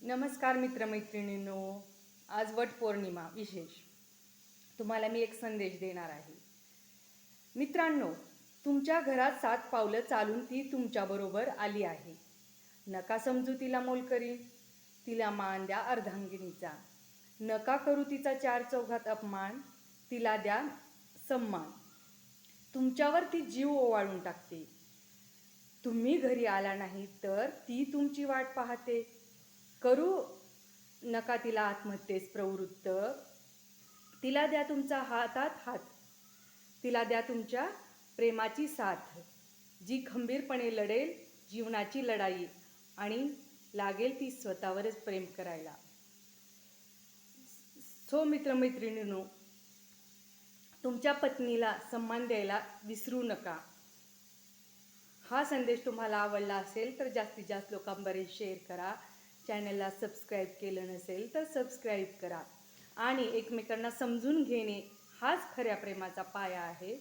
नमस्कार मित्रमैत्रिणींनो. आज वटपौर्णिमा विशेष तुम्हाला मी एक संदेश देणार आहे. मित्रांनो, तुमच्या घरात 7 पावलं चालून ती तुमच्याबरोबर आली आहे. नका समजू तिला मोलकरी, तिला मान द्या अर्धांगिनीचा. नका करू तिचा 4 चौघात अपमान, तिला द्या सम्मान. तुमच्यावर ती जीव ओवाळून टाकते. तुम्ही घरी आला नाही तर ती तुमची वाट पाहते. करू नका तिला आत्महत्येस प्रवृत्त. तिला द्या तुमचा हातात हात. तिला द्या तुमच्या प्रेमाची साथ, जी खंबीरपणे लढेल जीवनाची लढाई आणि लागेल ती स्वतःवरच प्रेम करायला. सो मित्रमैत्रिणींनो, तुमच्या पत्नीला सन्मान द्यायला विसरू नका. हा संदेश तुम्हाला आवडला असेल तर जास्तीत जास्त लोकांपर्यंत शेअर करा. चॅनलला सबस्क्राईब केलं नसेल तर सबस्क्राईब करा. आणि एकमेकांना समजून घेणे हाच खऱ्या प्रेमाचा पाया आहे.